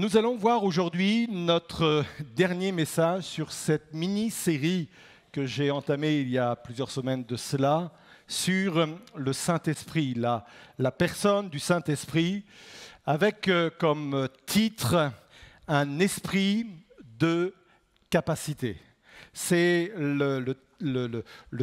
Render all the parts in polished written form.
Nous allons voir aujourd'hui notre dernier message sur cette mini-série que j'ai entamée il y a plusieurs semaines de cela, sur le Saint-Esprit, la personne du Saint-Esprit, avec comme titre un esprit de capacité. C'est le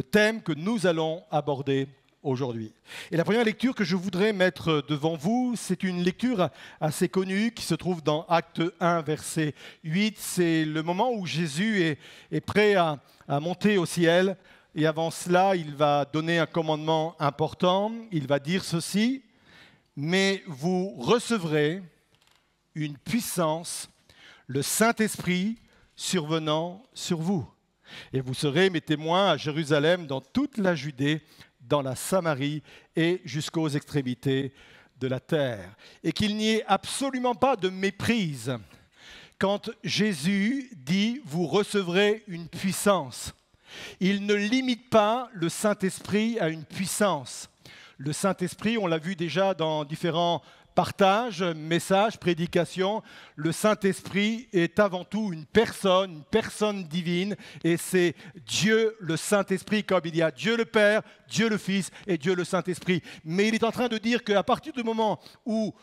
thème que nous allons aborder aujourd'hui. Et la première lecture que je voudrais mettre devant vous, c'est une lecture assez connue qui se trouve dans Acte 1, verset 8. C'est le moment où Jésus est prêt à monter au ciel. Et avant cela, il va donner un commandement important. Il va dire ceci: « Mais vous recevrez une puissance, le Saint-Esprit survenant sur vous. Et vous serez mes témoins à Jérusalem, dans toute la Judée, dans la Samarie et jusqu'aux extrémités de la terre. » Et qu'il n'y ait absolument pas de méprise quand Jésus dit « vous recevrez une puissance ». Il ne limite pas le Saint-Esprit à une puissance. Le Saint-Esprit, on l'a vu déjà dans différents partages, messages, prédications, le Saint-Esprit est avant tout une personne divine, et c'est Dieu le Saint-Esprit, comme il y a Dieu le Père, Dieu le Fils et Dieu le Saint-Esprit. Mais il est en train de dire qu'à partir du moment où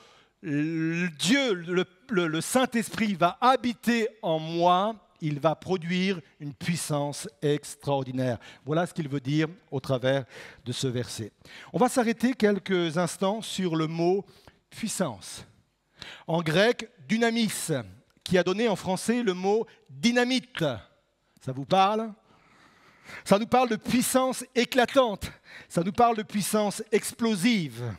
Dieu, le Saint-Esprit, va habiter en moi, il va produire une puissance extraordinaire. Voilà ce qu'il veut dire au travers de ce verset. On va s'arrêter quelques instants sur le mot puissance. En grec, dynamis, qui a donné en français le mot dynamite. Ça vous parle ? Ça nous parle de puissance éclatante. Ça nous parle de puissance explosive.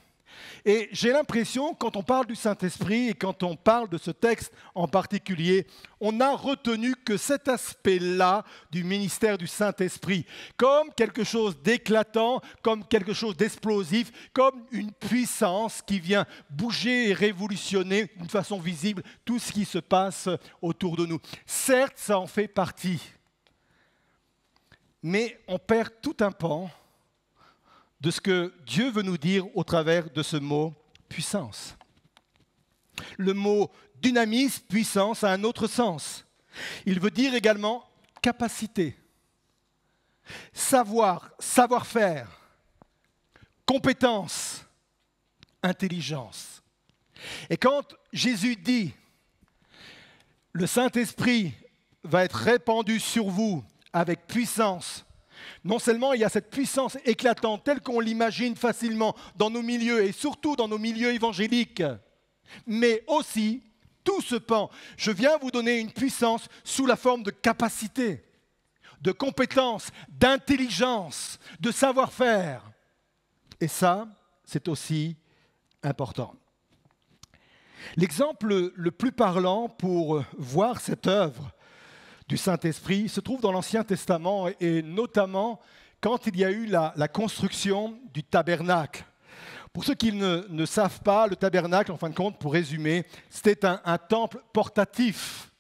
Et j'ai l'impression, quand on parle du Saint-Esprit et quand on parle de ce texte en particulier, on a retenu que cet aspect-là du ministère du Saint-Esprit, comme quelque chose d'éclatant, comme quelque chose d'explosif, comme une puissance qui vient bouger et révolutionner d'une façon visible tout ce qui se passe autour de nous. Certes, ça en fait partie, mais on perd tout un pan de ce que Dieu veut nous dire au travers de ce mot « puissance ». Le mot « dynamis », puissance, a un autre sens. Il veut dire également « capacité », savoir, savoir-faire, compétence, intelligence. Et quand Jésus dit « le Saint-Esprit va être répandu sur vous avec puissance », non seulement il y a cette puissance éclatante telle qu'on l'imagine facilement dans nos milieux et surtout dans nos milieux évangéliques, mais aussi tout ce pan. Je viens vous donner une puissance sous la forme de capacité, de compétence, d'intelligence, de savoir-faire. Et ça, c'est aussi important. L'exemple le plus parlant pour voir cette œuvre du Saint-Esprit se trouve dans l'Ancien Testament et notamment quand il y a eu la construction du tabernacle. Pour ceux qui ne savent pas, le tabernacle, en fin de compte, pour résumer, c'était un temple portatif.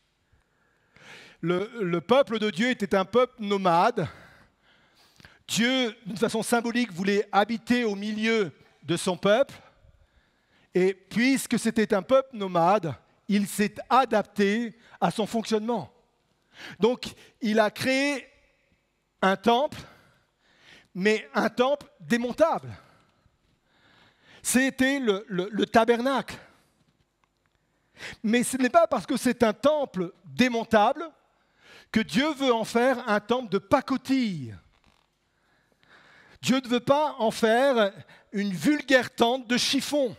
Le peuple de Dieu était un peuple nomade. Dieu, d'une façon symbolique, voulait habiter au milieu de son peuple. Et puisque c'était un peuple nomade, il s'est adapté à son fonctionnement. Donc, il a créé un temple, mais un temple démontable. C'était le tabernacle. Mais ce n'est pas parce que c'est un temple démontable que Dieu veut en faire un temple de pacotille. Dieu ne veut pas en faire une vulgaire tente de chiffon.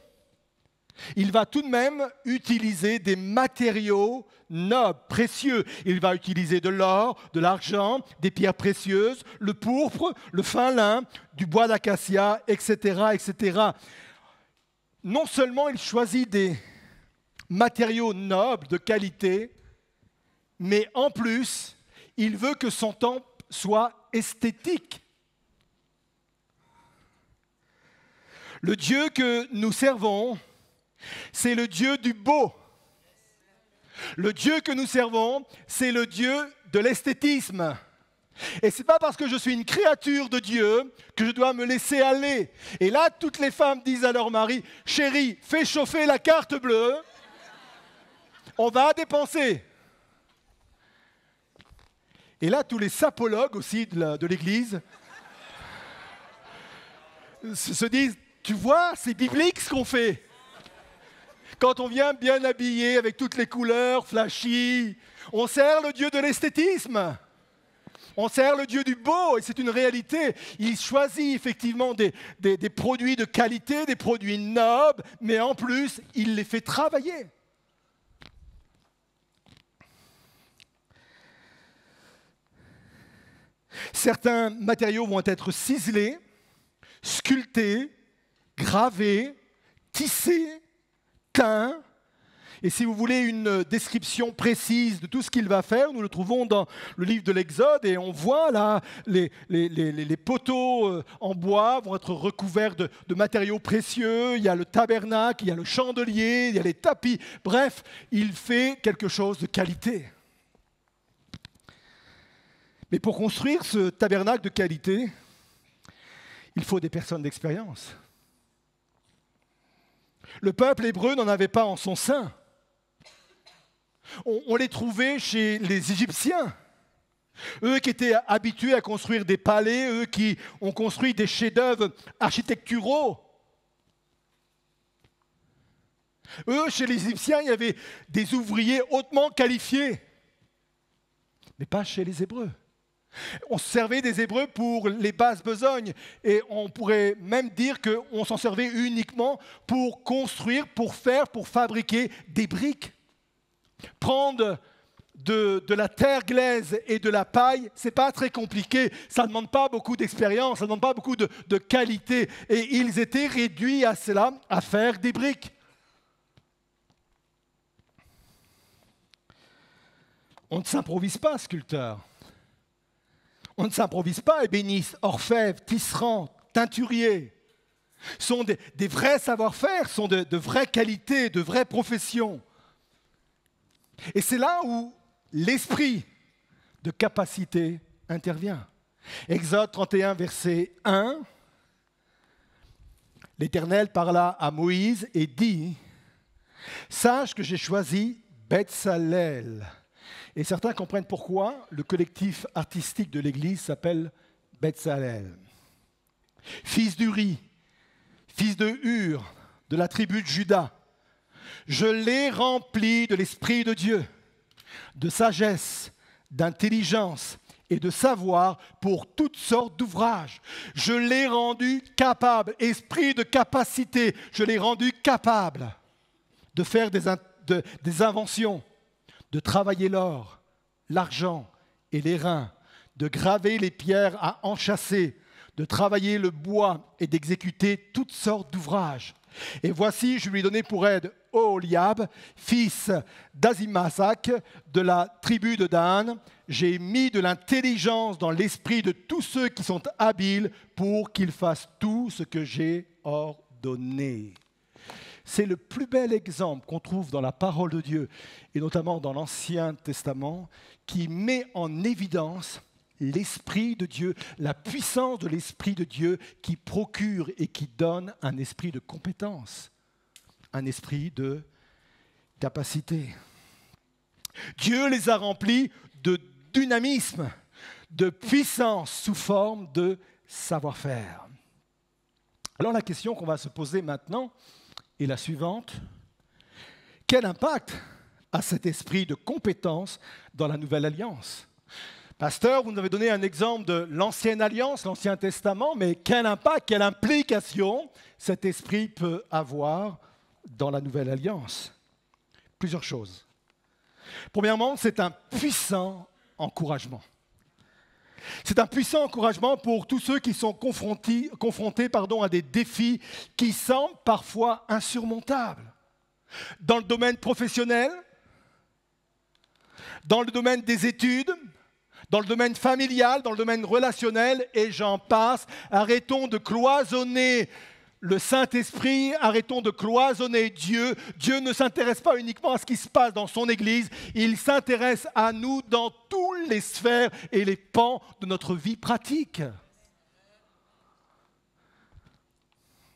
Il va tout de même utiliser des matériaux nobles, précieux. Il va utiliser de l'or, de l'argent, des pierres précieuses, le pourpre, le fin lin, du bois d'acacia, etc., etc. Non seulement il choisit des matériaux nobles, de qualité, mais en plus, il veut que son temple soit esthétique. Le Dieu que nous servons, c'est le Dieu du beau. Le Dieu que nous servons, c'est le Dieu de l'esthétisme. Et ce n'est pas parce que je suis une créature de Dieu que je dois me laisser aller. Et là, toutes les femmes disent à leur mari « Chérie, fais chauffer la carte bleue. On va dépenser. Et là, tous les sapologues aussi de l'Église se disent, tu vois, c'est biblique ce qu'on fait. Quand on vient bien habillé avec toutes les couleurs, flashy, on sert le Dieu de l'esthétisme. On sert le Dieu du beau, et c'est une réalité. Il choisit effectivement des produits de qualité, des produits nobles, mais en plus, il les fait travailler. Certains matériaux vont être ciselés, sculptés, gravés, tissés, teints. Et si vous voulez une description précise de tout ce qu'il va faire, nous le trouvons dans le livre de l'Exode, et on voit là les poteaux en bois vont être recouverts de matériaux précieux, il y a le tabernacle, il y a le chandelier, il y a les tapis. Bref, il fait quelque chose de qualité. Mais pour construire ce tabernacle de qualité, il faut des personnes d'expérience. Le peuple hébreu n'en avait pas en son sein. On les trouvait chez les Égyptiens. Eux qui étaient habitués à construire des palais, eux qui ont construit des chefs-d'œuvre architecturaux. Eux, chez les Égyptiens, il y avait des ouvriers hautement qualifiés. Mais pas chez les Hébreux. On se servait des Hébreux pour les basses besognes. Et on pourrait même dire qu'on s'en servait uniquement pour construire, pour fabriquer des briques. Prendre de la terre glaise et de la paille, ce n'est pas très compliqué. Ça ne demande pas beaucoup d'expérience, ça ne demande pas beaucoup de qualité. Et ils étaient réduits à cela, à faire des briques. On ne s'improvise pas sculpteur. On ne s'improvise pas ébéniste, orfèvre, tisserand, teinturier. Ce sont des vrais savoir-faire, ce sont de vraies qualités, de vraies professions. Et c'est là où l'esprit de capacité intervient. Exode 31, verset 1. L'Éternel parla à Moïse et dit, « Sache que j'ai choisi Betsalel. » Et certains comprennent pourquoi le collectif artistique de l'Église s'appelle Betsalel. Fils d'Uri, fils de Hur, de la tribu de Juda. Je l'ai rempli de l'Esprit de Dieu, de sagesse, d'intelligence et de savoir pour toutes sortes d'ouvrages. Je l'ai rendu capable, esprit de capacité, je l'ai rendu capable de faire des inventions, de travailler l'or, l'argent et les reins, de graver les pierres à enchâsser, de travailler le bois et d'exécuter toutes sortes d'ouvrages. Et voici, je lui ai donné pour aide Oholiab, fils d'Azimasac, de la tribu de Dan. J'ai mis de l'intelligence dans l'esprit de tous ceux qui sont habiles pour qu'ils fassent tout ce que j'ai ordonné. C'est le plus bel exemple qu'on trouve dans la parole de Dieu, et notamment dans l'Ancien Testament, qui met en évidence l'Esprit de Dieu, la puissance de l'Esprit de Dieu qui procure et qui donne un esprit de compétence, un esprit de capacité. Dieu les a remplis de dynamisme, de puissance sous forme de savoir-faire. Alors la question qu'on va se poser maintenant est la suivante. Quel impact a cet esprit de compétence dans la Nouvelle Alliance ? Pasteur, vous nous avez donné un exemple de l'Ancienne Alliance, l'Ancien Testament, mais quel impact, quelle implication cet esprit peut avoir dans la Nouvelle Alliance ? Plusieurs choses. Premièrement, c'est un puissant encouragement. C'est un puissant encouragement pour tous ceux qui sont confrontés à des défis qui semblent parfois insurmontables. Dans le domaine professionnel, dans le domaine des études, dans le domaine familial, dans le domaine relationnel, et j'en passe. Arrêtons de cloisonner le Saint-Esprit, arrêtons de cloisonner Dieu. Dieu ne s'intéresse pas uniquement à ce qui se passe dans son Église, il s'intéresse à nous dans toutes les sphères et les pans de notre vie pratique.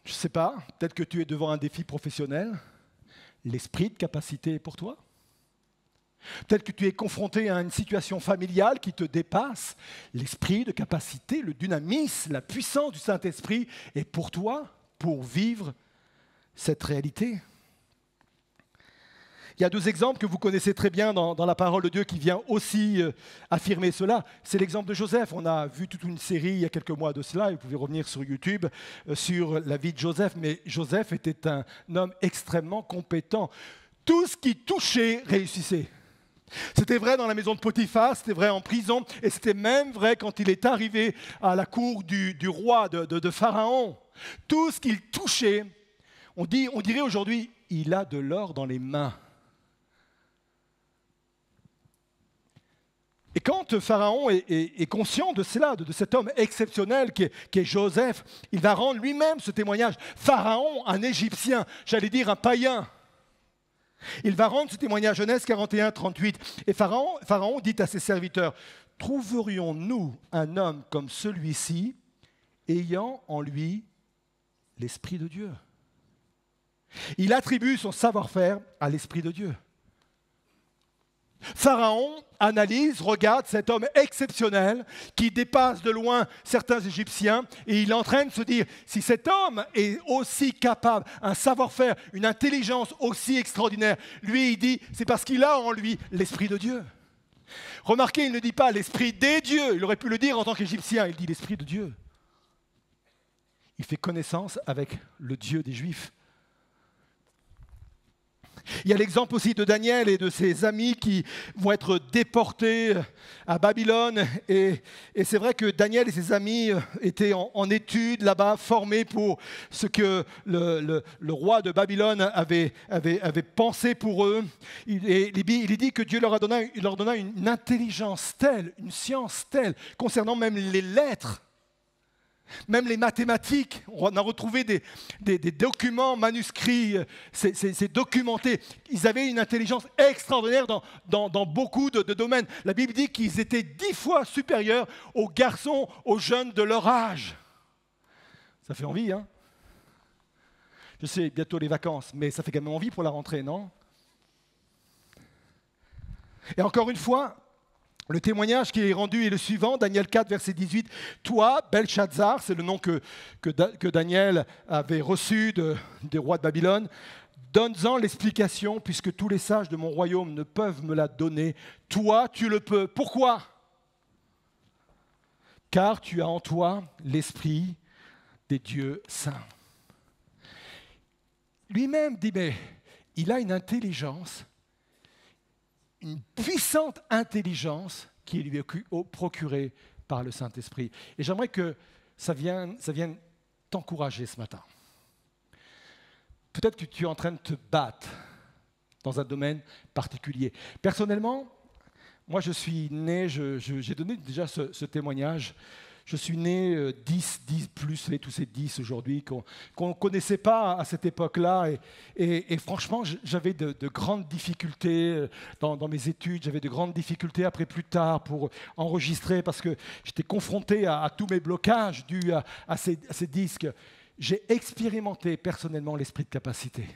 Je ne sais pas, peut-être que tu es devant un défi professionnel. L'esprit de capacité est pour toi. Peut-être que tu es confronté à une situation familiale qui te dépasse. L'esprit de capacité, le dynamisme, la puissance du Saint-Esprit est pour toi, pour vivre cette réalité. Il y a deux exemples que vous connaissez très bien dans la parole de Dieu qui vient aussi affirmer cela. C'est l'exemple de Joseph. On a vu toute une série il y a quelques mois de cela, et vous pouvez revenir sur YouTube, sur la vie de Joseph. Mais Joseph était un homme extrêmement compétent. Tout ce qui touchait réussissait. C'était vrai dans la maison de Potiphar, c'était vrai en prison, et c'était même vrai quand il est arrivé à la cour du roi de Pharaon. Tout ce qu'il touchait, on dirait aujourd'hui, il a de l'or dans les mains. Et quand Pharaon est conscient de cela, de cet homme exceptionnel qui est Joseph, il va rendre lui-même ce témoignage. Pharaon, un Égyptien, j'allais dire un païen. Il va rendre ce témoignage, Genèse 41, 38. Et Pharaon dit à ses serviteurs, « Trouverions-nous un homme comme celui-ci, ayant en lui l'Esprit de Dieu ?» Il attribue son savoir-faire à l'Esprit de Dieu. Pharaon analyse, regarde cet homme exceptionnel qui dépasse de loin certains Égyptiens et il est en train de se dire, si cet homme est aussi capable, un savoir-faire, une intelligence aussi extraordinaire, lui il dit, c'est parce qu'il a en lui l'Esprit de Dieu. Remarquez, il ne dit pas l'Esprit des dieux, il aurait pu le dire en tant qu'Égyptien, il dit l'Esprit de Dieu. Il fait connaissance avec le Dieu des Juifs. Il y a l'exemple aussi de Daniel et de ses amis qui vont être déportés à Babylone. Et c'est vrai que Daniel et ses amis étaient en études là-bas, formés pour ce que le roi de Babylone avait pensé pour eux. Il dit que Dieu leur donna une intelligence telle, une science telle, concernant même les lettres. Même les mathématiques, on a retrouvé des documents manuscrits, c'est documenté. Ils avaient une intelligence extraordinaire dans beaucoup de domaines. La Bible dit qu'ils étaient 10 fois supérieurs aux garçons, aux jeunes de leur âge. Ça fait envie, hein? Je sais, bientôt les vacances, mais ça fait quand même envie pour la rentrée, non? Et encore une fois, le témoignage qui est rendu est le suivant, Daniel 4, verset 18. « Toi, Belshazzar », c'est le nom que Daniel avait reçu des rois de Babylone, « donne-en l'explication, puisque tous les sages de mon royaume ne peuvent me la donner. Toi, tu le peux. Pourquoi ? Car tu as en toi l'esprit des dieux saints. » Lui-même dit, mais il a une intelligence, une puissante intelligence qui lui est procurée par le Saint-Esprit. Et j'aimerais que ça vienne t'encourager ce matin. Peut-être que tu es en train de te battre dans un domaine particulier. Personnellement, moi je suis né, j'ai donné déjà ce témoignage. Je suis né 10 plus, tous ces 10 aujourd'hui qu'on ne connaissait pas à cette époque-là. Et franchement, j'avais de grandes difficultés dans mes études. J'avais de grandes difficultés après plus tard pour enregistrer parce que j'étais confronté à tous mes blocages dus à ces disques. J'ai expérimenté personnellement l'esprit de capacité.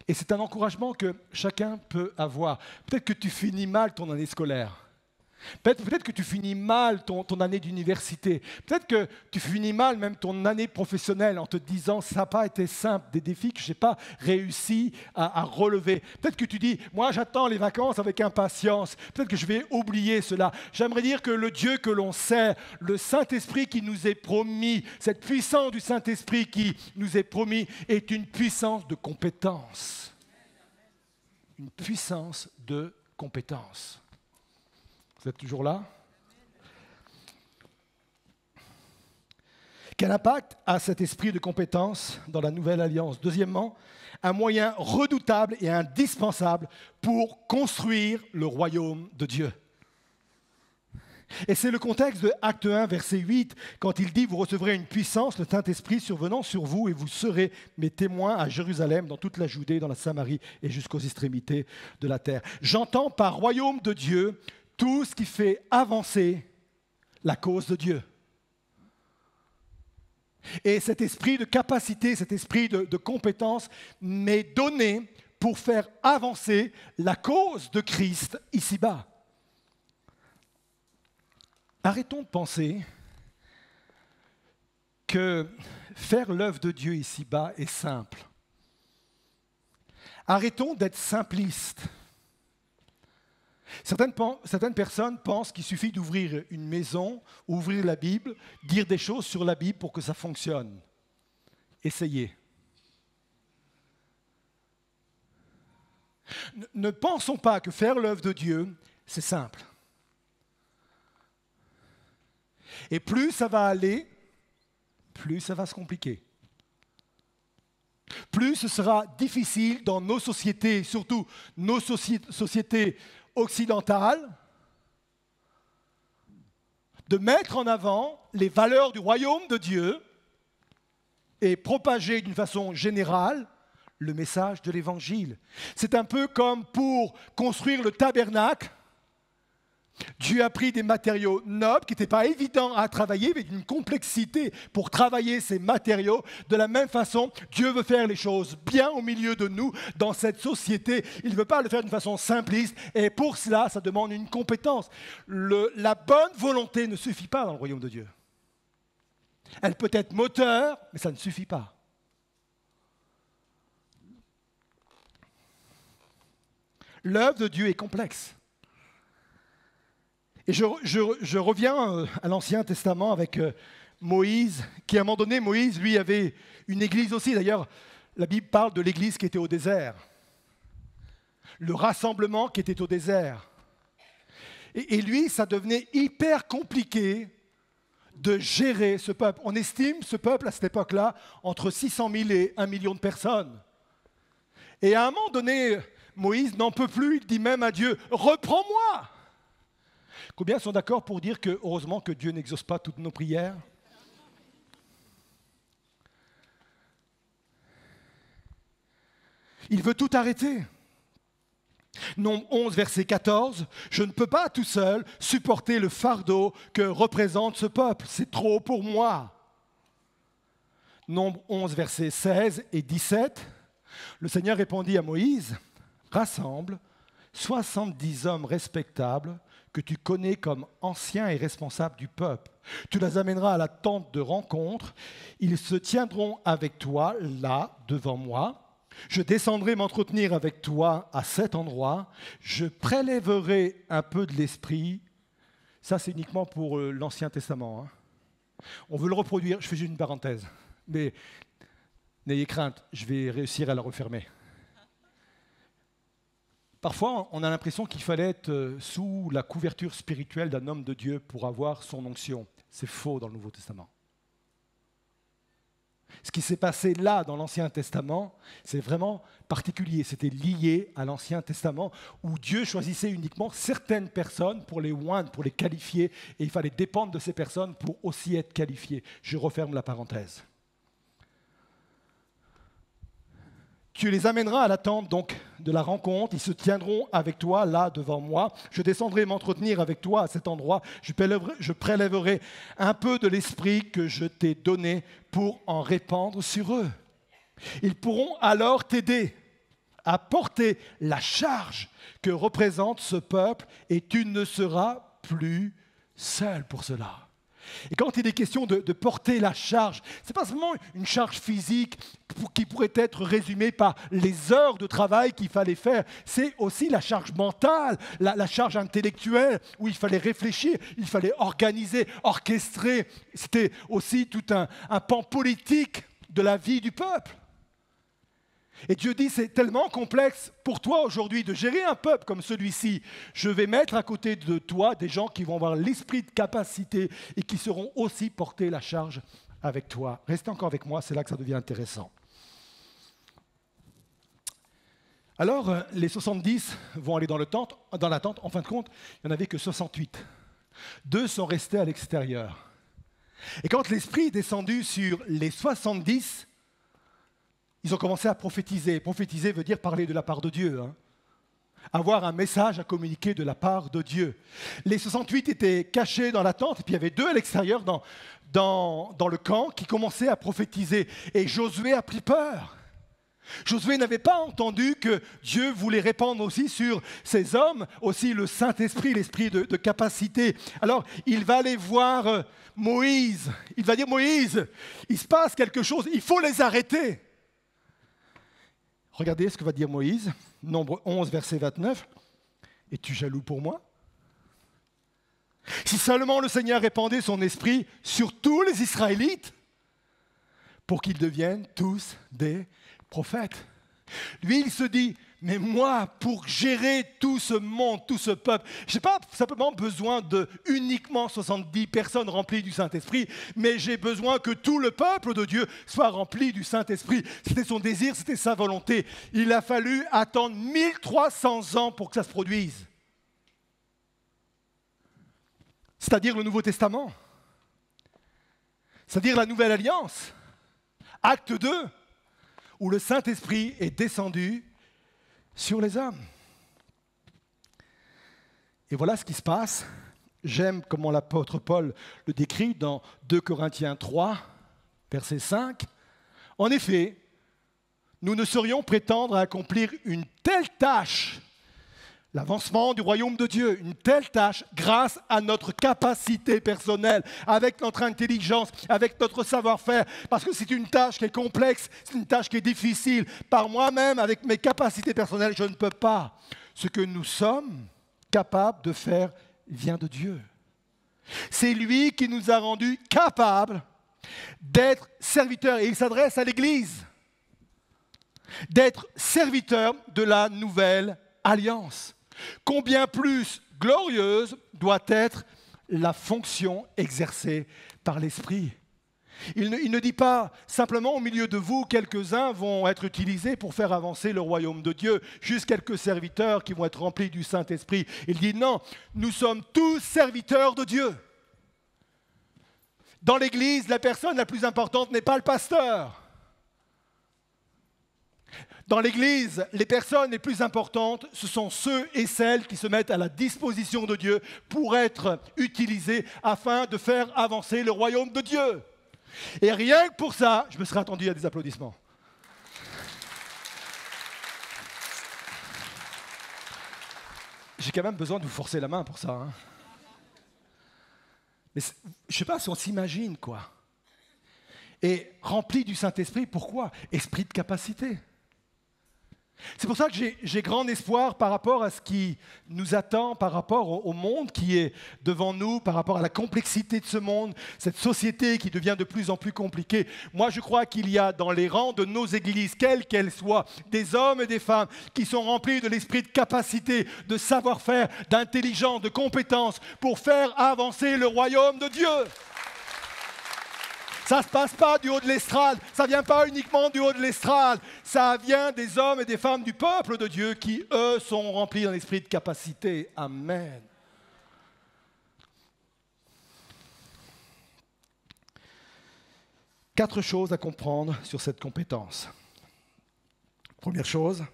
Et c'est un encouragement que chacun peut avoir. Peut-être que tu finis mal ton année scolaire. Peut-être que tu finis mal ton année d'université. Peut-être que tu finis mal même ton année professionnelle en te disant « ça n'a pas été simple, des défis que je n'ai pas réussi à relever ». Peut-être que tu dis « moi j'attends les vacances avec impatience, peut-être que je vais oublier cela ». J'aimerais dire que le Dieu que l'on sert, le Saint-Esprit qui nous est promis, cette puissance du Saint-Esprit qui nous est promis est une puissance de compétence. Une puissance de compétence. Vous êtes toujours là? Quel impact a cet esprit de compétence dans la nouvelle alliance? Deuxièmement, un moyen redoutable et indispensable pour construire le royaume de Dieu. Et c'est le contexte de Acte 1, verset 8, quand il dit « Vous recevrez une puissance, le Saint-Esprit survenant sur vous, et vous serez mes témoins à Jérusalem, dans toute la Judée, dans la Samarie et jusqu'aux extrémités de la terre. » J'entends par royaume de Dieu tout ce qui fait avancer la cause de Dieu. Et cet esprit de capacité, cet esprit de compétence m'est donné pour faire avancer la cause de Christ ici-bas. Arrêtons de penser que faire l'œuvre de Dieu ici-bas est simple. Arrêtons d'être simplistes. Certaines personnes pensent qu'il suffit d'ouvrir une maison, ouvrir la Bible, dire des choses sur la Bible pour que ça fonctionne. Essayez. Ne pensons pas que faire l'œuvre de Dieu, c'est simple. Et plus ça va aller, plus ça va se compliquer. Plus ce sera difficile dans nos sociétés, surtout nos sociétés occidentales, de mettre en avant les valeurs du royaume de Dieu et propager d'une façon générale le message de l'Évangile. C'est un peu comme pour construire le tabernacle. Dieu a pris des matériaux nobles qui n'étaient pas évidents à travailler, mais d'une complexité pour travailler ces matériaux. De la même façon, Dieu veut faire les choses bien au milieu de nous, dans cette société. Il ne veut pas le faire d'une façon simpliste, et pour cela, ça demande une compétence. La bonne volonté ne suffit pas dans le royaume de Dieu. Elle peut être moteur, mais ça ne suffit pas. L'œuvre de Dieu est complexe. Et je reviens à l'Ancien Testament avec Moïse, qui à un moment donné, Moïse, lui, avait une église aussi. D'ailleurs, la Bible parle de l'église qui était au désert. Le rassemblement qui était au désert. Et lui, ça devenait hyper compliqué de gérer ce peuple. On estime ce peuple, à cette époque-là, entre 600 000 et 1 million de personnes. Et à un moment donné, Moïse n'en peut plus, il dit même à Dieu, « Reprends-moi » Combien sont d'accord pour dire que, heureusement, que Dieu n'exauce pas toutes nos prières? Il veut tout arrêter. Nombre 11, verset 14, « Je ne peux pas tout seul supporter le fardeau que représente ce peuple. C'est trop pour moi. » Nombre 11, verset 16 et 17, le Seigneur répondit à Moïse, « Rassemble 70 hommes respectables que tu connais comme anciens et responsables du peuple. Tu les amèneras à la tente de rencontre. Ils se tiendront avec toi, là, devant moi. Je descendrai m'entretenir avec toi à cet endroit. Je prélèverai un peu de l'esprit. » Ça, c'est uniquement pour l'Ancien Testament. Hein. On veut le reproduire. Je fais juste une parenthèse. Mais n'ayez crainte, je vais réussir à la refermer. Parfois, on a l'impression qu'il fallait être sous la couverture spirituelle d'un homme de Dieu pour avoir son onction. C'est faux dans le Nouveau Testament. Ce qui s'est passé là, dans l'Ancien Testament, c'est vraiment particulier. C'était lié à l'Ancien Testament, où Dieu choisissait uniquement certaines personnes pour les oindre, pour les qualifier, et il fallait dépendre de ces personnes pour aussi être qualifiés. Je referme la parenthèse. Tu les amèneras à la tente donc de la rencontre, ils se tiendront avec toi là devant moi. Je descendrai m'entretenir avec toi à cet endroit. Je prélèverai un peu de l'esprit que je t'ai donné pour en répandre sur eux. Ils pourront alors t'aider à porter la charge que représente ce peuple et tu ne seras plus seul pour cela. Et quand il est question de porter la charge, ce n'est pas seulement une charge physique qui pourrait être résumée par les heures de travail qu'il fallait faire, c'est aussi la charge mentale, la charge intellectuelle, où il fallait réfléchir, il fallait organiser, orchestrer. C'était aussi tout un pan politique de la vie du peuple. Et Dieu dit, c'est tellement complexe pour toi aujourd'hui de gérer un peuple comme celui-ci. Je vais mettre à côté de toi des gens qui vont avoir l'esprit de capacité et qui seront aussi porter la charge avec toi. Restez encore avec moi, c'est là que ça devient intéressant. Alors, les 70 vont aller dans la tente. En fin de compte, il n'y en avait que 68. 2 sont restés à l'extérieur. Et quand l'esprit est descendu sur les 70, ils ont commencé à prophétiser. Prophétiser veut dire parler de la part de Dieu. Hein. Avoir un message à communiquer de la part de Dieu. Les 68 étaient cachés dans la tente, et puis il y avait 2 à l'extérieur dans le camp qui commençaient à prophétiser. Et Josué a pris peur. Josué n'avait pas entendu que Dieu voulait répandre aussi sur ces hommes, aussi le Saint-Esprit, l'esprit de capacité. Alors, il va aller voir Moïse. Il va dire, Moïse, il se passe quelque chose, il faut les arrêter. Regardez ce que va dire Moïse, Nombre 11, verset 29. « Es-tu jaloux pour moi ? Si seulement le Seigneur répandait son esprit sur tous les Israélites, pour qu'ils deviennent tous des prophètes. » Lui, il se dit, mais moi, pour gérer tout ce monde, tout ce peuple, je n'ai pas simplement besoin de uniquement 70 personnes remplies du Saint-Esprit, mais j'ai besoin que tout le peuple de Dieu soit rempli du Saint-Esprit. C'était son désir, c'était sa volonté. Il a fallu attendre 1300 ans pour que ça se produise. C'est-à-dire le Nouveau Testament. C'est-à-dire la Nouvelle Alliance. Acte 2, où le Saint-Esprit est descendu sur les hommes. Et voilà ce qui se passe. J'aime comment l'apôtre Paul le décrit dans 2 Corinthiens 3, verset 5. En effet, nous ne saurions prétendre à accomplir une telle tâche, l'avancement du royaume de Dieu, une telle tâche grâce à notre capacité personnelle, avec notre intelligence, avec notre savoir-faire, parce que c'est une tâche qui est complexe, c'est une tâche qui est difficile. Par moi-même, avec mes capacités personnelles, je ne peux pas. Ce que nous sommes capables de faire vient de Dieu. C'est lui qui nous a rendus capables d'être serviteurs, et il s'adresse à l'Église, d'être serviteurs de la nouvelle alliance. Combien plus glorieuse doit être la fonction exercée par l'Esprit. Il ne dit pas simplement au milieu de vous, quelques-uns vont être utilisés pour faire avancer le royaume de Dieu, juste quelques serviteurs qui vont être remplis du Saint-Esprit. Il dit non, nous sommes tous serviteurs de Dieu. Dans l'Église, la personne la plus importante n'est pas le pasteur. Dans l'Église, les personnes les plus importantes, ce sont ceux et celles qui se mettent à la disposition de Dieu pour être utilisés afin de faire avancer le royaume de Dieu. Et rien que pour ça, je me serais attendu à des applaudissements. J'ai quand même besoin de vous forcer la main pour ça. Hein. Mais je ne sais pas si on s'imagine quoi. Et rempli du Saint-Esprit, pourquoi ? Esprit de capacité. C'est pour ça que j'ai grand espoir par rapport à ce qui nous attend, par rapport au monde qui est devant nous, par rapport à la complexité de ce monde, cette société qui devient de plus en plus compliquée. Moi, je crois qu'il y a dans les rangs de nos églises, quelles qu'elles soient, des hommes et des femmes qui sont remplis de l'esprit de capacité, de savoir-faire, d'intelligence, de compétences pour faire avancer le royaume de Dieu. Ça ne se passe pas du haut de l'estrade, ça ne vient pas uniquement du haut de l'estrade, ça vient des hommes et des femmes du peuple de Dieu qui, eux, sont remplis d'un esprit de capacité. Amen. Quatre choses à comprendre sur cette compétence. Première chose,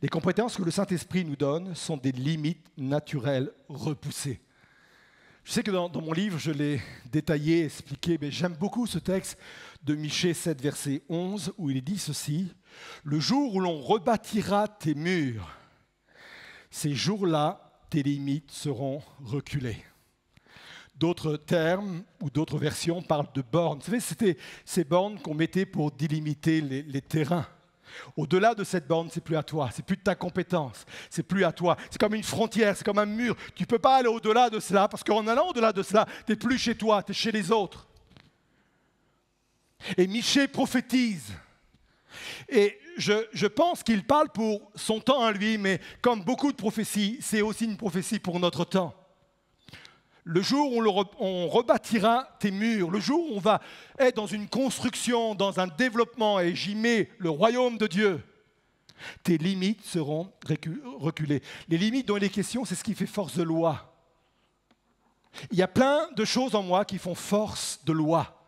les compétences que le Saint-Esprit nous donne sont des limites naturelles repoussées. Je sais que dans mon livre, je l'ai détaillé, expliqué, mais j'aime beaucoup ce texte de Michée 7, verset 11, où il dit ceci, « Le jour où l'on rebâtira tes murs, ces jours-là, tes limites seront reculées. » D'autres termes ou d'autres versions parlent de bornes. Vous savez, c'était ces bornes qu'on mettait pour délimiter les terrains. Au-delà de cette borne, c'est plus à toi, c'est plus de ta compétence, c'est plus à toi. C'est comme une frontière, c'est comme un mur. Tu ne peux pas aller au-delà de cela, parce qu'en allant au-delà de cela, tu n'es plus chez toi, tu es chez les autres. Et Michée prophétise. Et je pense qu'il parle pour son temps à lui, mais comme beaucoup de prophéties, c'est aussi une prophétie pour notre temps. Le jour où on rebâtira tes murs, le jour où on va être dans une construction, dans un développement, et j'y mets le royaume de Dieu, tes limites seront reculées. Les limites dont il est question, c'est ce qui fait force de loi. Il y a plein de choses en moi qui font force de loi.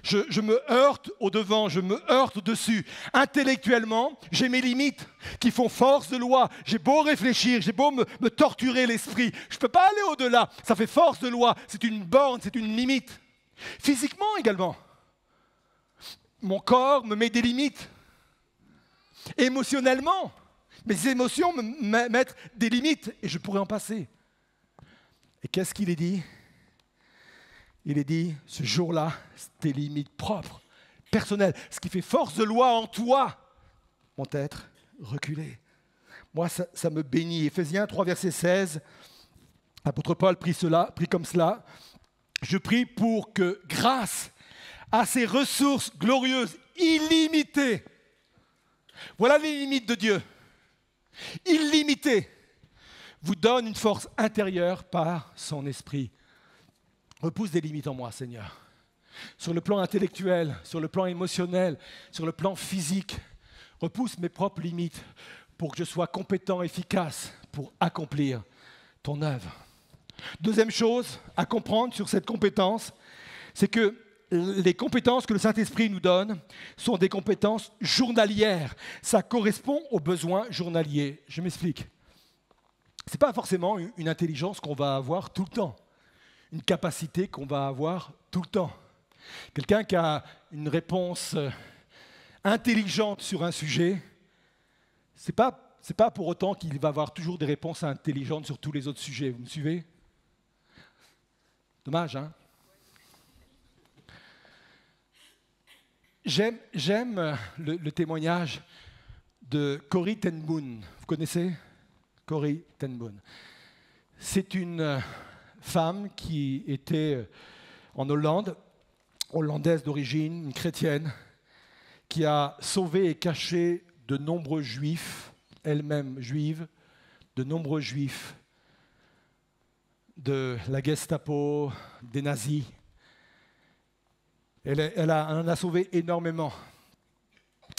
Je me heurte au devant, je me heurte dessus. Intellectuellement, j'ai mes limites qui font force de loi. J'ai beau réfléchir, j'ai beau me torturer l'esprit. Je ne peux pas aller au-delà. Ça fait force de loi. C'est une borne, c'est une limite. Physiquement également. Mon corps me met des limites. Émotionnellement, mes émotions me mettent des limites et je pourrais en passer. Et qu'est-ce qu'il est dit? Il est dit, ce jour-là, c'est tes limites propres, personnelles. Ce qui fait force de loi en toi vont être reculées. Moi, ça me bénit. Éphésiens 3, verset 16, l'apôtre Paul prie comme cela. Je prie pour que, grâce à ces ressources glorieuses, illimitées, voilà les limites de Dieu, illimitées, vous donne une force intérieure par son esprit. Repousse des limites en moi, Seigneur. Sur le plan intellectuel, sur le plan émotionnel, sur le plan physique, repousse mes propres limites pour que je sois compétent, efficace pour accomplir ton œuvre. Deuxième chose à comprendre sur cette compétence, c'est que les compétences que le Saint-Esprit nous donne sont des compétences journalières. Ça correspond aux besoins journaliers. Je m'explique. Ce n'est pas forcément une intelligence qu'on va avoir tout le temps, une capacité qu'on va avoir tout le temps. Quelqu'un qui a une réponse intelligente sur un sujet, ce n'est pas pour autant qu'il va avoir toujours des réponses intelligentes sur tous les autres sujets. Vous me suivez? Dommage, hein? J'aime le témoignage de Corrie ten Boom. Vous connaissez Corrie ten Boom? C'est une femme qui était en Hollande, hollandaise d'origine, une chrétienne, qui a sauvé et caché de nombreux juifs, elle-même juive, de nombreux juifs de la Gestapo, des nazis. Elle en a sauvé énormément.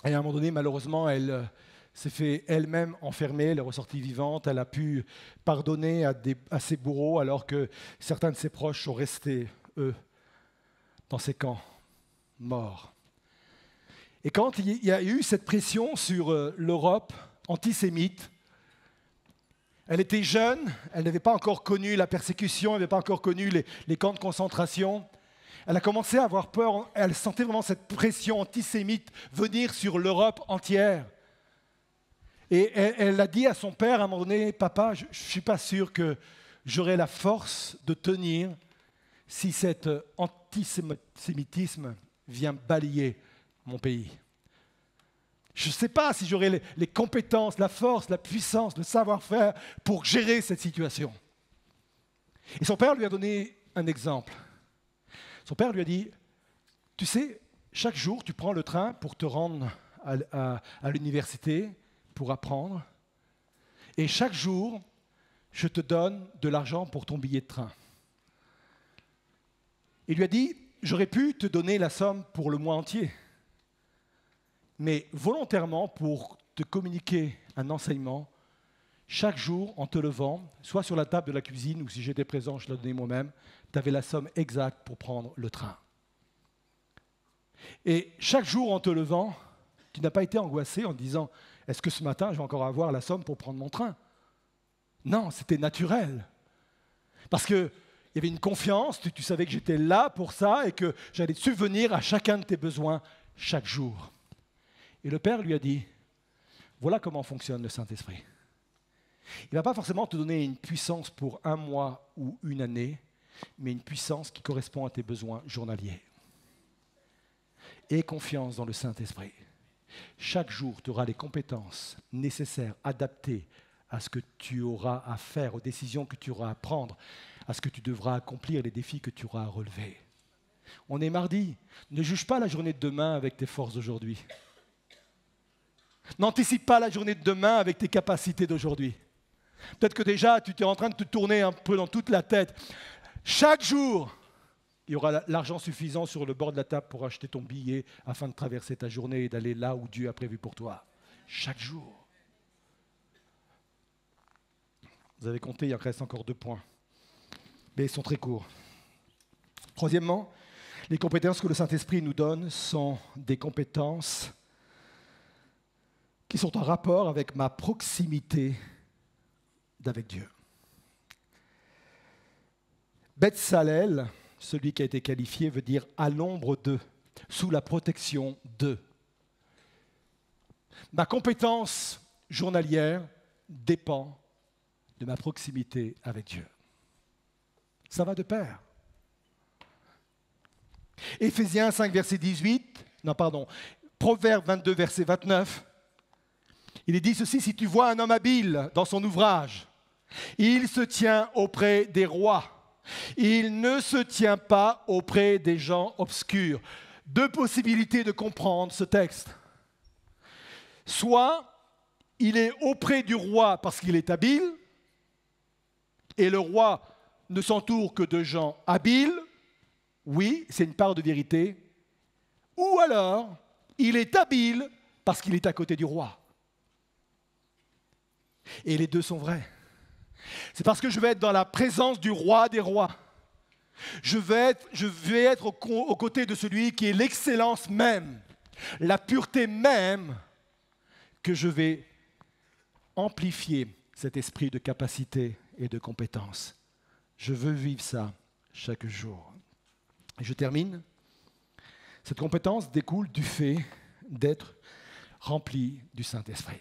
Et à un moment donné, malheureusement, elle s'est fait elle-même enfermer, elle est ressortie vivante, elle a pu pardonner à ses bourreaux alors que certains de ses proches sont restés, eux, dans ces camps, morts. Et quand il y a eu cette pression sur l'Europe antisémite, elle était jeune, elle n'avait pas encore connu la persécution, elle n'avait pas encore connu les camps de concentration. Elle a commencé à avoir peur, elle sentait vraiment cette pression antisémite venir sur l'Europe entière. Et elle a dit à son père à un moment donné, « Papa, je ne suis pas sûr que j'aurai la force de tenir si cet antisémitisme vient balayer mon pays. Je ne sais pas si j'aurai les compétences, la force, la puissance, le savoir-faire pour gérer cette situation. » Et son père lui a donné un exemple. Son père lui a dit, « Tu sais, chaque jour, tu prends le train pour te rendre à l'université, pour apprendre. Et chaque jour, je te donne de l'argent pour ton billet de train. » Il lui a dit, « J'aurais pu te donner la somme pour le mois entier. Mais volontairement, pour te communiquer un enseignement, chaque jour, en te levant, soit sur la table de la cuisine, ou si j'étais présent, je l'ai donné moi-même, tu avais la somme exacte pour prendre le train. Et chaque jour, en te levant, tu n'as pas été angoissé en te disant, est-ce que ce matin, je vais encore avoir la somme pour prendre mon train? Non, c'était naturel. Parce qu'il y avait une confiance, tu savais que j'étais là pour ça et que j'allais subvenir à chacun de tes besoins chaque jour. Et le Père lui a dit, voilà comment fonctionne le Saint-Esprit. Il ne va pas forcément te donner une puissance pour un mois ou une année, mais une puissance qui correspond à tes besoins journaliers. Aie confiance dans le Saint-Esprit. Chaque jour, tu auras les compétences nécessaires, adaptées à ce que tu auras à faire, aux décisions que tu auras à prendre, à ce que tu devras accomplir, les défis que tu auras à relever. On est mardi. Ne juge pas la journée de demain avec tes forces d'aujourd'hui. N'anticipe pas la journée de demain avec tes capacités d'aujourd'hui. Peut-être que déjà, tu es en train de te tourner un peu dans toute la tête. Chaque jour, il y aura l'argent suffisant sur le bord de la table pour acheter ton billet afin de traverser ta journée et d'aller là où Dieu a prévu pour toi. Chaque jour. Vous avez compté, il en reste encore 2 points. Mais ils sont très courts. Troisièmement, les compétences que le Saint-Esprit nous donne sont des compétences qui sont en rapport avec ma proximité d'avec Dieu. Betsalel, celui qui a été qualifié, veut dire « à l'ombre de », sous la protection de. Ma compétence journalière dépend de ma proximité avec Dieu. Ça va de pair. Éphésiens 5, verset 18, Proverbe 22, verset 29, il est dit ceci, si tu vois un homme habile dans son ouvrage, il se tient auprès des rois, il ne se tient pas auprès des gens obscurs. Deux possibilités de comprendre ce texte. Soit il est auprès du roi parce qu'il est habile, et le roi ne s'entoure que de gens habiles, oui, c'est une part de vérité, ou alors il est habile parce qu'il est à côté du roi. Et les deux sont vrais. C'est parce que je vais être dans la présence du roi des rois. Je vais être aux côtés de celui qui est l'excellence même, la pureté même, que je vais amplifier cet esprit de capacité et de compétence. Je veux vivre ça chaque jour. Et je termine. Cette compétence découle du fait d'être rempli du Saint-Esprit.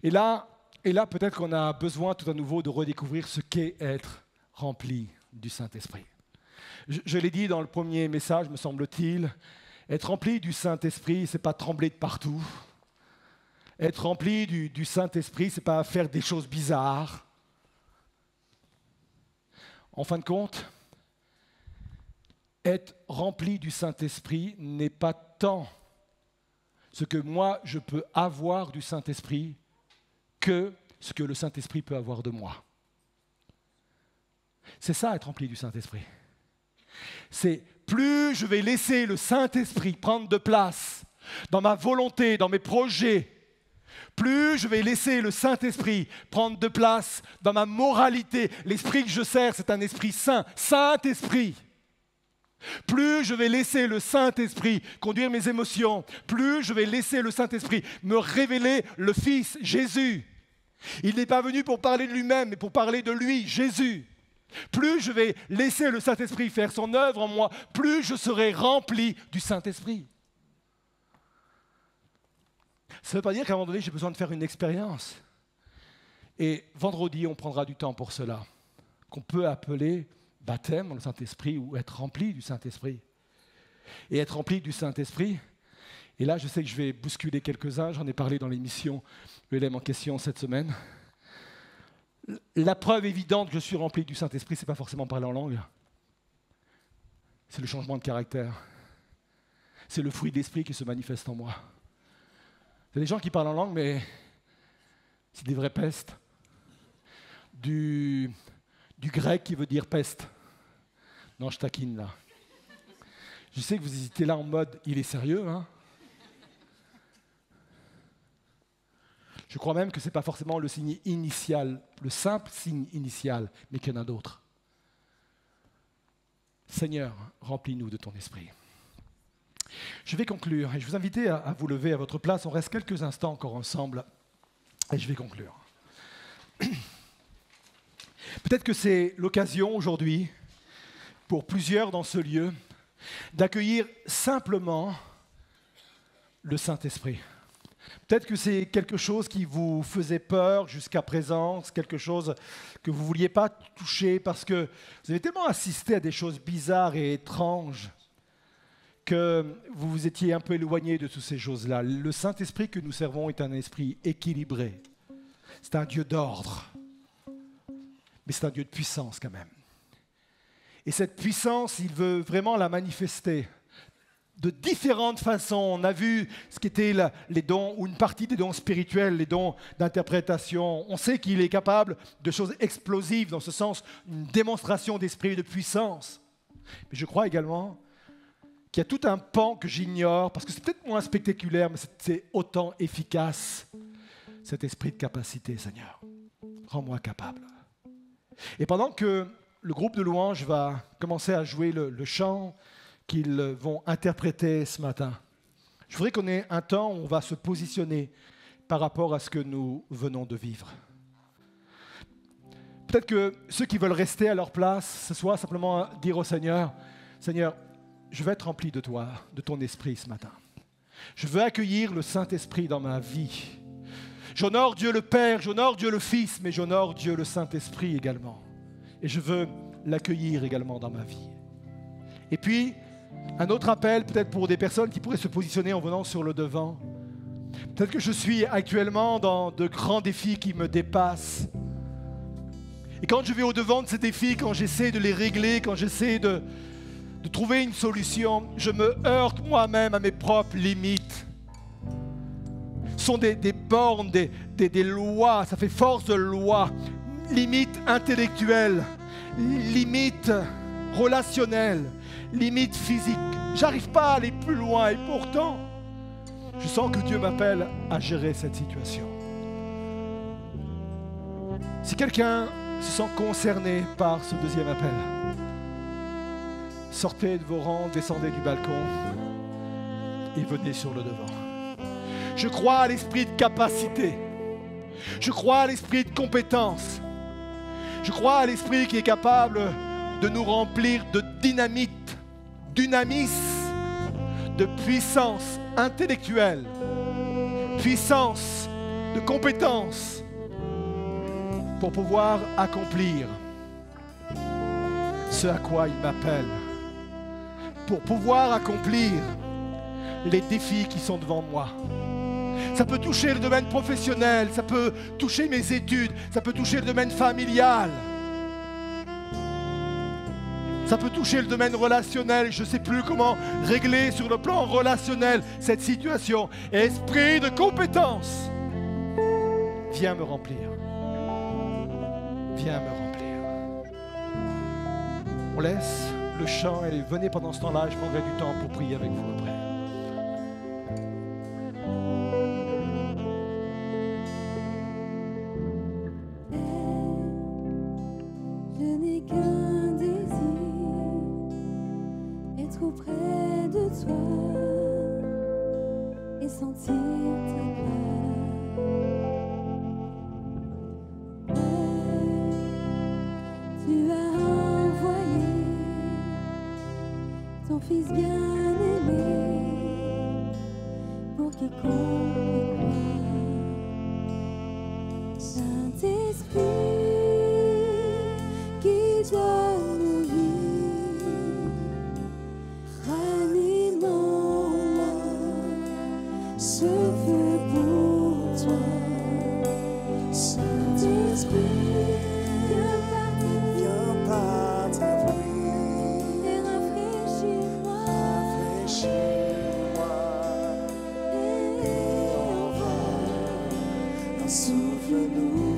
Et là, peut-être qu'on a besoin tout à nouveau de redécouvrir ce qu'est être rempli du Saint-Esprit. Je l'ai dit dans le premier message, me semble-t-il, être rempli du Saint-Esprit, ce n'est pas trembler de partout. Être rempli du Saint-Esprit, ce n'est pas faire des choses bizarres. En fin de compte, être rempli du Saint-Esprit n'est pas tant ce que moi je peux avoir du Saint-Esprit que ce que le Saint-Esprit peut avoir de moi. C'est ça, être rempli du Saint-Esprit. C'est plus je vais laisser le Saint-Esprit prendre de place dans ma volonté, dans mes projets, plus je vais laisser le Saint-Esprit prendre de place dans ma moralité. L'esprit que je sers, c'est un esprit saint, Saint-Esprit. Plus je vais laisser le Saint-Esprit conduire mes émotions, plus je vais laisser le Saint-Esprit me révéler le Fils, Jésus. Il n'est pas venu pour parler de lui-même, mais pour parler de lui, Jésus. Plus je vais laisser le Saint-Esprit faire son œuvre en moi, plus je serai rempli du Saint-Esprit. Ça ne veut pas dire qu'à un moment donné, j'ai besoin de faire une expérience. Et vendredi, on prendra du temps pour cela, qu'on peut appeler baptême dans le Saint-Esprit ou être rempli du Saint-Esprit. Et être rempli du Saint-Esprit, et là, je sais que je vais bousculer quelques-uns, j'en ai parlé dans l'émission ELM en question cette semaine. La preuve évidente que je suis rempli du Saint-Esprit, ce n'est pas forcément parler en langue. C'est le changement de caractère. C'est le fruit d'esprit qui se manifeste en moi. Il y a des gens qui parlent en langue, mais c'est des vraies pestes. Du grec qui veut dire peste. Non, je taquine là. Je sais que vous hésitez là en mode, il est sérieux, hein? Je crois même que ce n'est pas forcément le signe initial, le simple signe initial, mais qu'il y en a d'autres. Seigneur, remplis-nous de ton esprit. Je vais conclure et je vous invite à vous lever à votre place. On reste quelques instants encore ensemble et je vais conclure. Peut-être que c'est l'occasion aujourd'hui, pour plusieurs dans ce lieu, d'accueillir simplement le Saint-Esprit. Peut-être que c'est quelque chose qui vous faisait peur jusqu'à présent, c'est quelque chose que vous ne vouliez pas toucher parce que vous avez tellement assisté à des choses bizarres et étranges que vous vous étiez un peu éloigné de toutes ces choses-là. Le Saint-Esprit que nous servons est un esprit équilibré. C'est un Dieu d'ordre, mais c'est un Dieu de puissance quand même. Et cette puissance, il veut vraiment la manifester de différentes façons. On a vu ce qu'étaient les dons, ou une partie des dons spirituels, les dons d'interprétation. On sait qu'il est capable de choses explosives, dans ce sens, une démonstration d'esprit et de puissance. Mais je crois également qu'il y a tout un pan que j'ignore, parce que c'est peut-être moins spectaculaire, mais c'est autant efficace, cet esprit de capacité, Seigneur. Rends-moi capable. Et pendant que le groupe de louanges va commencer à jouer le chant qu'ils vont interpréter ce matin, je voudrais qu'on ait un temps où on va se positionner par rapport à ce que nous venons de vivre. Peut-être que ceux qui veulent rester à leur place, ce soit simplement dire au Seigneur, Seigneur, je veux être rempli de toi, de ton esprit ce matin. Je veux accueillir le Saint-Esprit dans ma vie. J'honore Dieu le Père, j'honore Dieu le Fils, mais j'honore Dieu le Saint-Esprit également. Et je veux l'accueillir également dans ma vie. Et puis, un autre appel peut-être pour des personnes qui pourraient se positionner en venant sur le devant. Peut-être que je suis actuellement dans de grands défis qui me dépassent. Et quand je vais au-devant de ces défis, quand j'essaie de les régler, quand j'essaie de trouver une solution, je me heurte moi-même à mes propres limites. Ce sont des bornes, des lois, ça fait force de loi, limites intellectuelles, limites relationnelles, limites physiques. J'arrive pas à aller plus loin et pourtant, je sens que Dieu m'appelle à gérer cette situation. Si quelqu'un se sent concerné par ce deuxième appel, sortez de vos rangs, descendez du balcon et venez sur le devant. Je crois à l'esprit de capacité. Je crois à l'esprit de compétence. Je crois à l'esprit qui est capable de nous remplir de dynamite, dynamis, de puissance intellectuelle, puissance de compétence pour pouvoir accomplir ce à quoi il m'appelle, pour pouvoir accomplir les défis qui sont devant moi. Ça peut toucher le domaine professionnel, ça peut toucher mes études, ça peut toucher le domaine familial. Ça peut toucher le domaine relationnel. Je ne sais plus comment régler sur le plan relationnel cette situation. Esprit de compétence, viens me remplir. Viens me remplir. On laisse le chant et venez pendant ce temps-là. Je prendrai du temps pour prier avec vous après. Auprès de toi et sentir ta main. Tu as envoyé ton Fils bien-aimé pour quiconque croit. Saint-Esprit qui donne vie. Souffle pour toi, Saint-Esprit, viens par ta pluie et rafraîchis-moi, et envoie un souffle nouveau,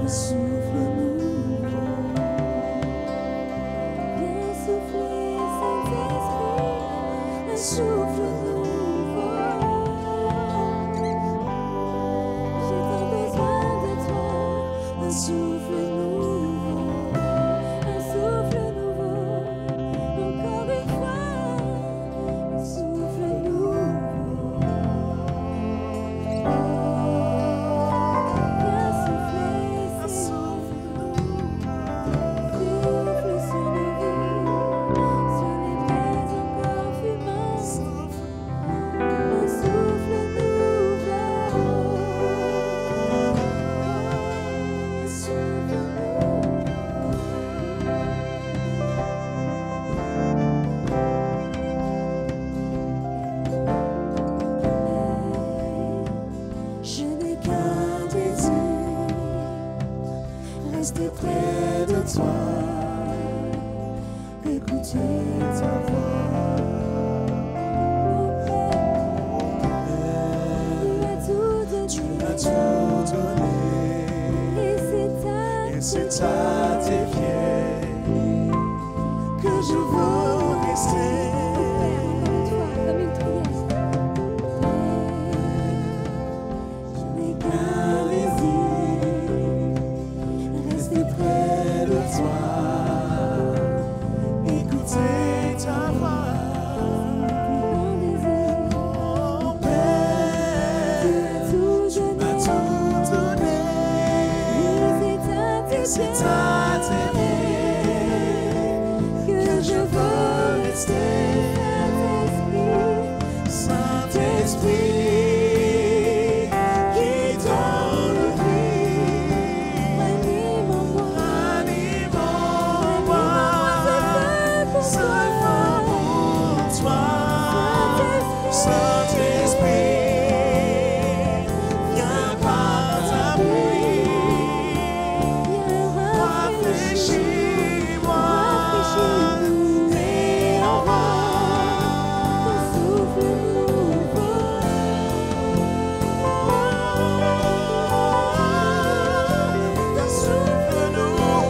un souffle nouveau. Un souffle nouveau. J'ai tant besoin de toi. Un souffle nouveau. Un souffle nouveau. Encore une fois. Un souffle nouveau. Viens souffler, un souffle nouveau. Souffle sur nos vies, sur les braises encore fumantes. Un souffle nouveau. Un souffle nouveau. Je n'ai qu'un désir, rester près de toi, écouter ta voix. Tu m'as tout donné, et c'est à tes pieds que je veux rester. Comme une prière. Je n'ai qu'un désir, rester près de toi, écouter ta voix. Oh Père, tu m'as tout donné, et c'est à tes pieds Saint-Esprit, qui donne vie, anime en moi, seul pour toi. Saint-Esprit, viens par ta pluie, rafraîchis-moi et envoie ton souffle nouveau. Ton souffle nouveau.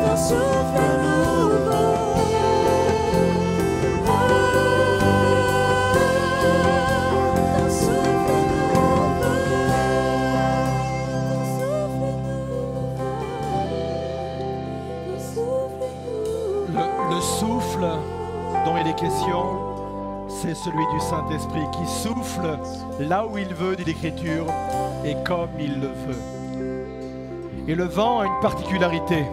Ton souffle nouveau. Ton souffle nouveau. Ton souffle nouveau. Le souffle dont il est question, c'est celui du Saint-Esprit qui souffle là où il veut, dit l'Écriture, et comme il le veut. Et le vent a une particularité,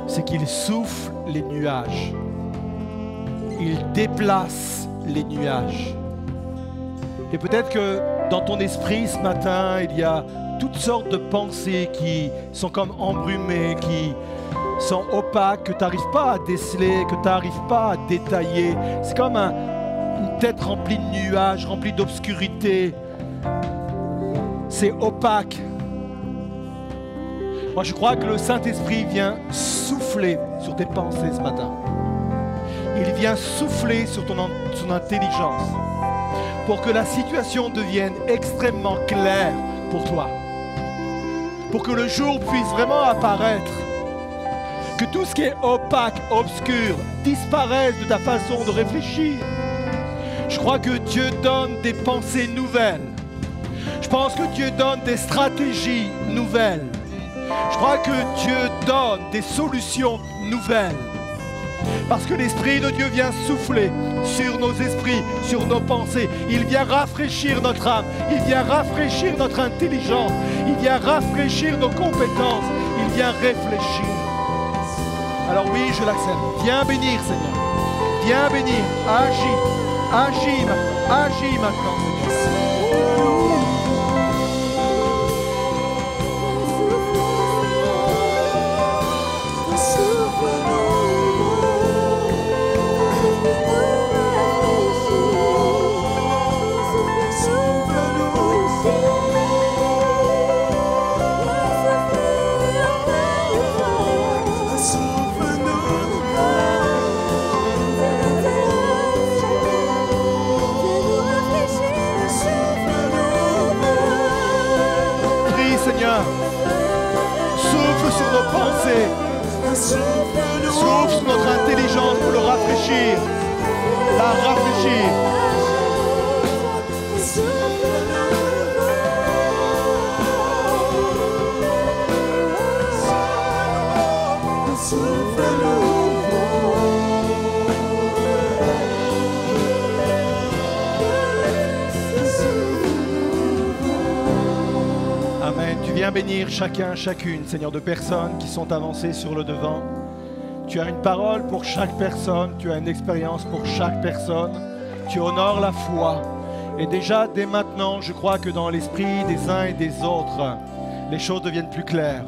c'est qu'il souffle les nuages. Il déplace les nuages. Et peut-être que dans ton esprit ce matin, il y a toutes sortes de pensées qui sont comme embrumées, qui sont opaques, que tu n'arrives pas à déceler, que tu n'arrives pas à détailler. C'est comme une tête remplie de nuages, remplie d'obscurité. C'est opaque. Moi, je crois que le Saint-Esprit vient souffler sur tes pensées ce matin. Il vient souffler sur ton intelligence pour que la situation devienne extrêmement claire pour toi. Pour que le jour puisse vraiment apparaître. Que tout ce qui est opaque, obscur, disparaisse de ta façon de réfléchir. Je crois que Dieu donne des pensées nouvelles. Je pense que Dieu donne des stratégies nouvelles. Je crois que Dieu donne des solutions nouvelles. Parce que l'Esprit de Dieu vient souffler sur nos esprits, sur nos pensées. Il vient rafraîchir notre âme. Il vient rafraîchir notre intelligence. Il vient rafraîchir nos compétences. Il vient réfléchir. Alors oui, je l'accepte. Viens bénir, Seigneur. Viens bénir. Agis. Agis maintenant. Agis maintenant, Seigneur. Souffle sur nos pensées, souffle sur notre intelligence pour le rafraîchir, la rafraîchir. Amen. Tu viens bénir chacun, chacune, Seigneur, de personnes qui sont avancées sur le devant. Tu as une parole pour chaque personne, tu as une expérience pour chaque personne. Tu honores la foi. Et déjà, dès maintenant, je crois que dans l'esprit des uns et des autres, les choses deviennent plus claires.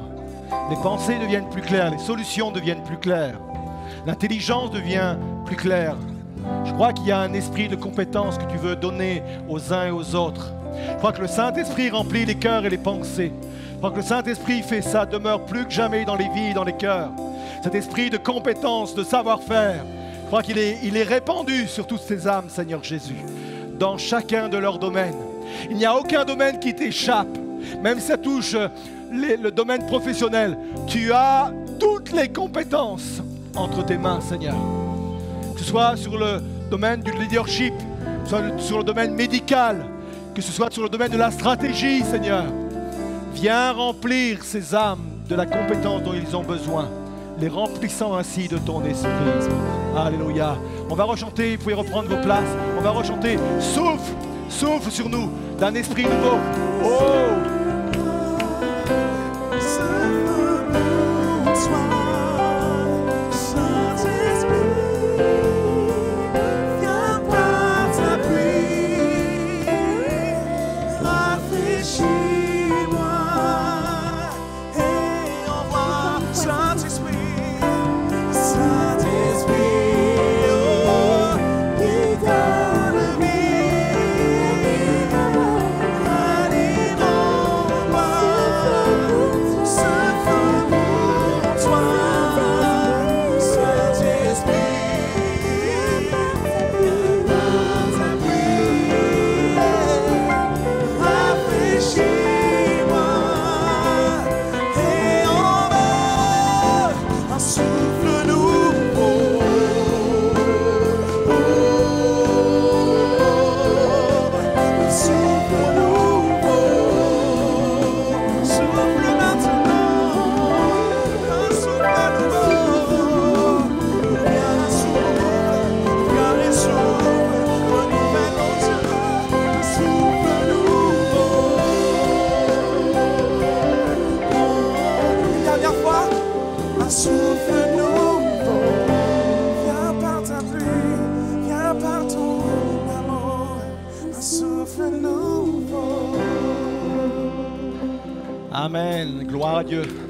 Les pensées deviennent plus claires, les solutions deviennent plus claires. L'intelligence devient plus claire. Je crois qu'il y a un esprit de compétence que tu veux donner aux uns et aux autres. Je crois que le Saint-Esprit remplit les cœurs et les pensées. Je crois que le Saint-Esprit fait ça, demeure plus que jamais dans les vies et dans les cœurs. Cet esprit de compétence, de savoir-faire, je crois qu'il est répandu sur toutes ces âmes, Seigneur Jésus, dans chacun de leurs domaines. Il n'y a aucun domaine qui t'échappe, même si ça touche le domaine professionnel. Tu as toutes les compétences entre tes mains, Seigneur. Que ce soit sur le domaine du leadership, que ce soit sur le domaine médical, que ce soit sur le domaine de la stratégie, Seigneur. Viens remplir ces âmes de la compétence dont ils ont besoin, les remplissant ainsi de ton esprit. Alléluia. On va rechanter, vous pouvez reprendre vos places. On va rechanter. Souffle, souffle sur nous d'un esprit nouveau. Oh! Amen. Gloire à Dieu.